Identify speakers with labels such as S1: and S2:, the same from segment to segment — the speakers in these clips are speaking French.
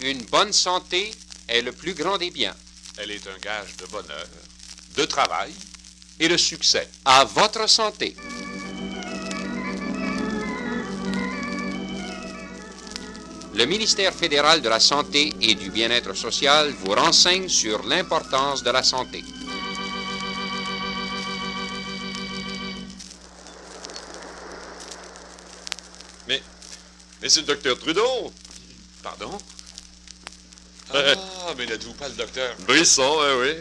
S1: Une bonne santé est le plus grand des biens.
S2: Elle est un gage de bonheur, de travail et de succès.
S1: À votre santé. Le ministère fédéral de la Santé et du Bien-être social vous renseigne sur l'importance de la santé.
S3: Mais c'est le docteur Trudeau.
S2: Pardon? Ah, mais n'êtes-vous pas le docteur?
S3: Brisson, oui.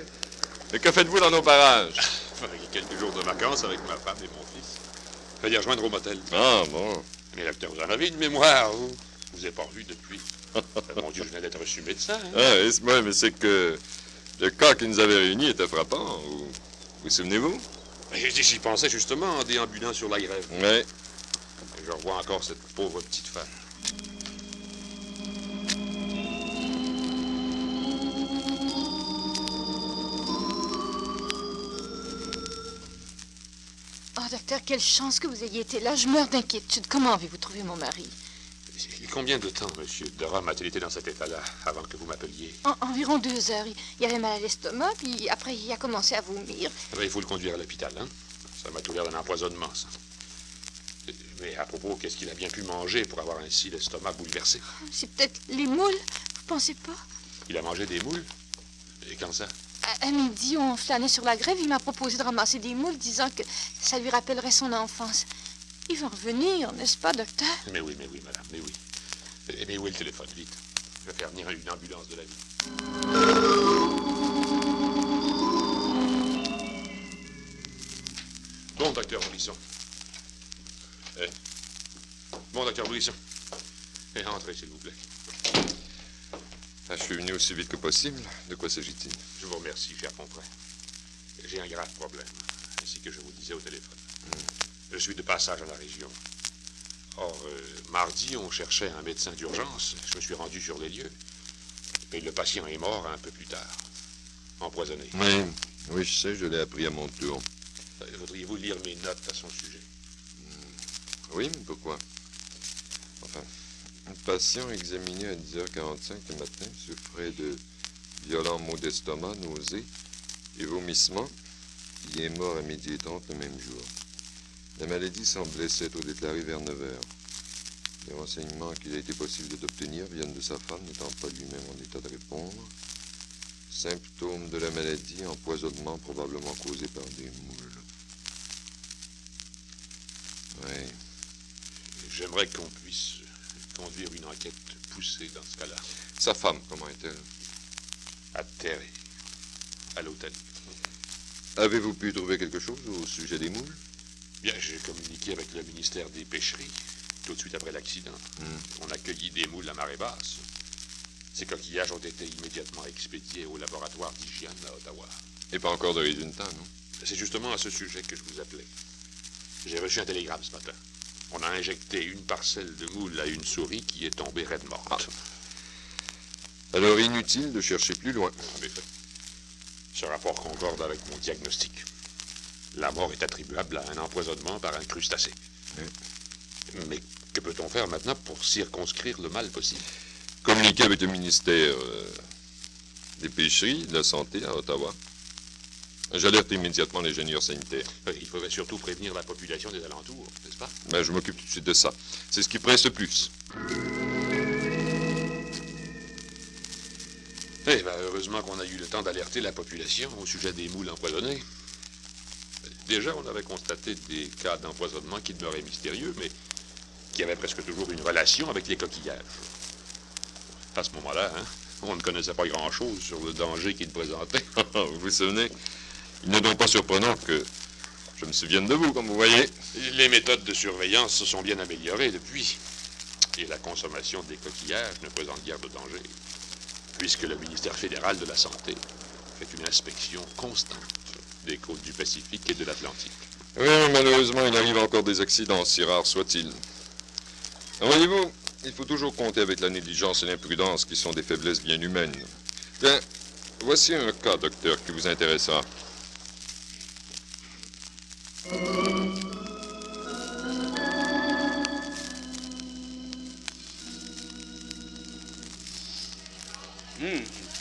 S3: Mais que faites-vous dans nos parages?
S2: J'ai quelques jours de vacances avec ma femme et mon fils. Je vais les rejoindre au motel.
S3: Ah, bon.
S2: Mais docteur, vous en avez une mémoire, vous? Je vous ai pas revu depuis. Mon Dieu, je viens d'être reçu médecin. Hein?
S3: Ah, oui, mais c'est que le cas qui nous avait réunis était frappant. Vous souvenez-vous?
S2: J'y pensais justement en déambulant sur la grève.
S3: Oui.
S2: Je revois encore cette pauvre petite femme.
S4: Oh, docteur, quelle chance que vous ayez été là. Je meurs d'inquiétude. Comment avez-vous trouvé mon mari?
S2: Combien de temps, monsieur Durham, a-t-il été dans cet état-là avant que vous m'appeliez?
S4: Environ 2 heures. Il avait mal à l'estomac, puis après, il a commencé à vomir.
S2: Il faut le conduire à l'hôpital, hein? Ça m'a tout l'air d'un empoisonnement, ça. Mais à propos, qu'est-ce qu'il a bien pu manger pour avoir ainsi l'estomac bouleversé?
S4: C'est peut-être les moules, vous pensez pas?
S2: Il a mangé des moules? Et quand ça?
S4: À midi, on flânait sur la grève. Il m'a proposé de ramasser des moules, disant que ça lui rappellerait son enfance. Il va revenir, n'est-ce pas, docteur?
S2: Mais oui, madame, mais oui. Mais où est le téléphone? Vite. Je vais faire venir une ambulance de la ville. Bon, docteur Brisson. Bon, docteur Brisson. Entrez, s'il vous plaît.
S3: Je suis venu aussi vite que possible. De quoi s'agit-il?
S2: Je vous remercie, cher confrère. J'ai un grave problème, ainsi que je vous disais au téléphone. Je suis de passage à la région. Or, mardi, on cherchait un médecin d'urgence. Je me suis rendu sur les lieux. Mais le patient est mort un peu plus tard. Empoisonné.
S3: Oui, je sais, je l'ai appris à mon tour.
S2: Voudriez-vous lire mes notes à son sujet?
S3: Oui, mais pourquoi? Enfin, un patient examiné à 10h45 le matin souffrait de violents maux d'estomac, nausées et vomissements. Il est mort à 12h30 le même jour. La maladie semblait s'être déclarée vers 9h. Les renseignements qu'il a été possible d'obtenir viennent de sa femme, n'étant pas lui-même en état de répondre. Symptômes de la maladie, empoisonnement probablement causé par des moules. Oui.
S2: J'aimerais qu'on puisse conduire une enquête poussée dans ce cas-là.
S3: Sa femme, comment est-elle?
S2: Atterrée. À l'hôtel.
S3: Avez-vous pu trouver quelque chose au sujet des moules?
S2: Bien, j'ai communiqué avec le ministère des Pêcheries tout de suite après l'accident. On a cueilli des moules à marée basse. Ces coquillages ont été immédiatement expédiés au laboratoire d'hygiène à Ottawa.
S3: Et pas encore de résultats, non?
S2: C'est justement à ce sujet que je vous appelais. J'ai reçu un télégramme ce matin. On a injecté une parcelle de moule à une souris qui est tombée raide morte.
S3: Alors inutile de chercher plus loin.
S2: En effet. Ce rapport concorde avec mon diagnostic. La mort est attribuable à un empoisonnement par un crustacé.
S3: Oui.
S2: Mais que peut-on faire maintenant pour circonscrire le mal possible?
S3: Communiquer avec le ministère des Pêcheries, de la Santé à Ottawa. J'alerte immédiatement l'ingénieur sanitaire.
S2: Il faudrait surtout prévenir la population des alentours, n'est-ce pas?
S3: Je m'occupe tout de suite de ça. C'est ce qui presse le plus.
S2: Heureusement qu'on a eu le temps d'alerter la population au sujet des moules empoisonnés. Déjà, on avait constaté des cas d'empoisonnement qui demeuraient mystérieux, mais qui avaient presque toujours une relation avec les coquillages. À ce moment-là, on ne connaissait pas grand-chose sur le danger qu'ils présentaient.
S3: Vous vous souvenez? Il n'est donc pas surprenant que je me souvienne de vous, comme vous voyez.
S2: Les méthodes de surveillance se sont bien améliorées depuis. Et la consommation des coquillages ne présente guère de danger, puisque le ministère fédéral de la Santé fait une inspection constante des côtes du Pacifique et de l'Atlantique.
S3: Oui, malheureusement, il arrive encore des accidents, si rares soient-ils. Voyez-vous, il faut toujours compter avec la négligence et l'imprudence qui sont des faiblesses bien humaines. Bien, voici un cas, docteur, qui vous intéressera.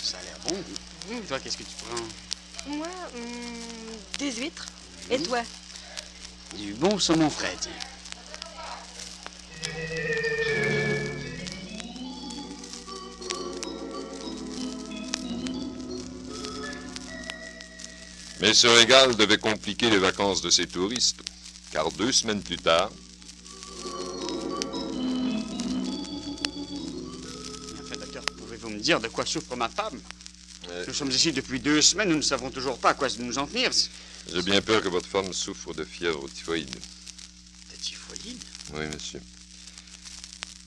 S5: Ça a l'air bon. Toi, qu'est-ce que tu prends?
S6: Moi, des huîtres. Et toi?
S5: Du bon saumon frais, tiens.
S3: Mais ce régal devait compliquer les vacances de ces touristes, car 2 semaines plus tard...
S5: Enfin, docteur, pouvez-vous me dire de quoi souffre ma femme? Nous sommes ici depuis 2 semaines, nous ne savons toujours pas à quoi nous en tenir.
S3: J'ai bien peur que votre femme souffre de fièvre typhoïde.
S5: De typhoïde?
S3: Oui, monsieur.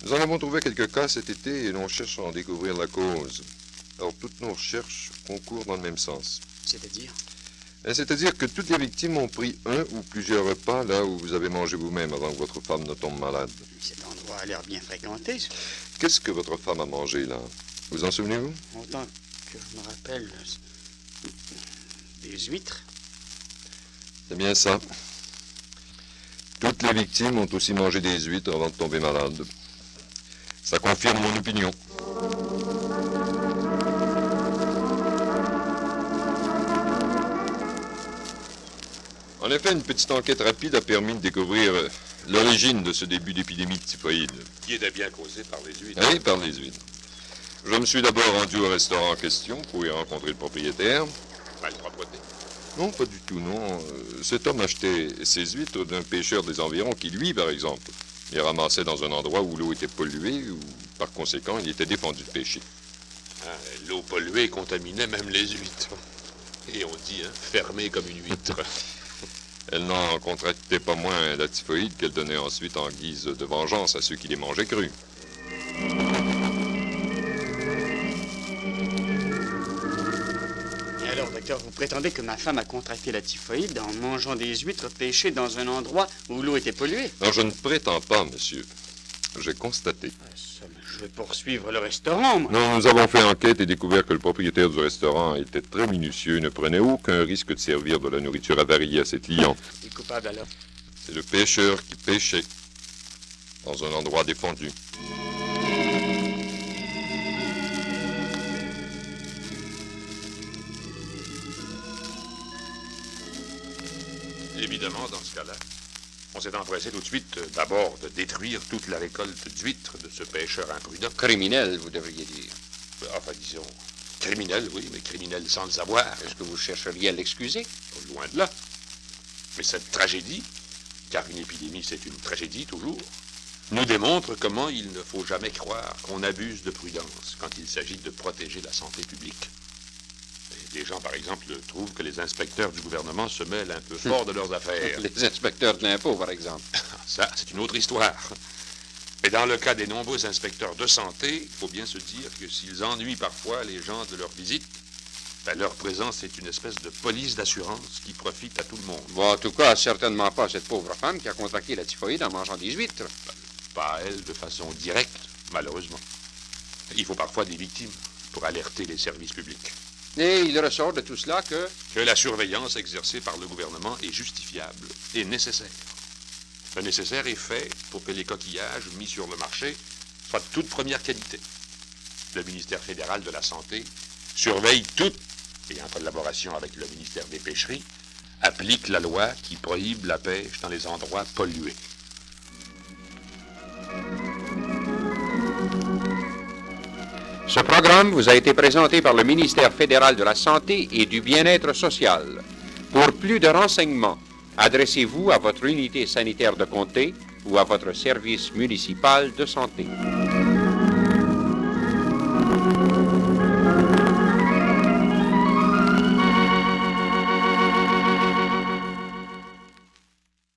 S3: Nous en avons trouvé quelques cas cet été et l'on cherche à en découvrir la cause. Alors, toutes nos recherches concourent dans le même sens.
S5: C'est-à-dire?
S3: C'est-à-dire que toutes les victimes ont pris un ou plusieurs repas là où vous avez mangé vous-même avant que votre femme ne tombe malade.
S5: Cet endroit a l'air bien fréquenté.
S3: Qu'est-ce que votre femme a mangé là? Vous en souvenez-vous?
S5: Autant que je me rappelle, des huîtres.
S3: C'est bien ça. Toutes les victimes ont aussi mangé des huîtres avant de tomber malades. Ça confirme mon opinion. En effet, une petite enquête rapide a permis de découvrir l'origine de ce début d'épidémie de typhoïde.
S2: Qui était bien causé par les huîtres.
S3: Oui, par les huîtres. Je me suis d'abord rendu au restaurant en question pour y rencontrer le propriétaire.
S2: Malpropreté.
S3: Non, pas du tout, non. Cet homme achetait ses huîtres d'un pêcheur des environs qui, lui, par exemple, les ramassait dans un endroit où l'eau était polluée ou, par conséquent, il était défendu de pêcher.
S2: Ah, l'eau polluée contaminait même les huîtres. Et on dit, fermée comme une huître.
S3: Elle n'en contractait pas moins la typhoïde qu'elle donnait ensuite en guise de vengeance à ceux qui les mangeaient crus.
S5: Et alors, docteur, vous prétendez que ma femme a contracté la typhoïde en mangeant des huîtres pêchées dans un endroit où l'eau était polluée?
S3: Non, je ne prétends pas, monsieur. J'ai constaté.
S5: Je vais poursuivre le restaurant, moi.
S3: Non, nous avons fait enquête et découvert que le propriétaire du restaurant était très minutieux et ne prenait aucun risque de servir de la nourriture avariée à ses clients.
S5: Qui est coupable, alors?
S3: C'est le pêcheur qui pêchait dans un endroit défendu.
S2: Évidemment, dans ce cas-là, on s'est empressé tout de suite, d'abord, de détruire toute la récolte d'huîtres de ce pêcheur imprudent.
S1: Criminel, vous devriez dire.
S2: Enfin, disons, criminel, oui, mais criminel sans le savoir.
S1: Est-ce que vous chercheriez à l'excuser?
S2: Loin de là. Mais cette tragédie, car une épidémie, c'est une tragédie toujours, nous démontre comment il ne faut jamais croire qu'on abuse de prudence quand il s'agit de protéger la santé publique. Des gens, par exemple, trouvent que les inspecteurs du gouvernement se mêlent un peu fort de leurs affaires.
S1: Les inspecteurs de l'impôt, par exemple.
S2: Ça, c'est une autre histoire. Mais dans le cas des nombreux inspecteurs de santé, il faut bien se dire que s'ils ennuient parfois les gens de leur visite, leur présence est une espèce de police d'assurance qui profite à tout le monde.
S1: Bon, en tout cas, certainement pas cette pauvre femme qui a contracté la typhoïde en mangeant des huîtres.
S2: Pas elle de façon directe, malheureusement. Il faut parfois des victimes pour alerter les services publics.
S1: Et il ressort de tout cela que
S2: la surveillance exercée par le gouvernement est justifiable et nécessaire. Le nécessaire est fait pour que les coquillages mis sur le marché soient de toute première qualité. Le ministère fédéral de la Santé surveille tout et, en collaboration avec le ministère des Pêcheries, applique la loi qui prohibe la pêche dans les endroits pollués.
S1: ce programme vous a été présenté par le ministère fédéral de la Santé et du Bien-être social. Pour plus de renseignements, adressez-vous à votre unité sanitaire de comté ou à votre service municipal de santé.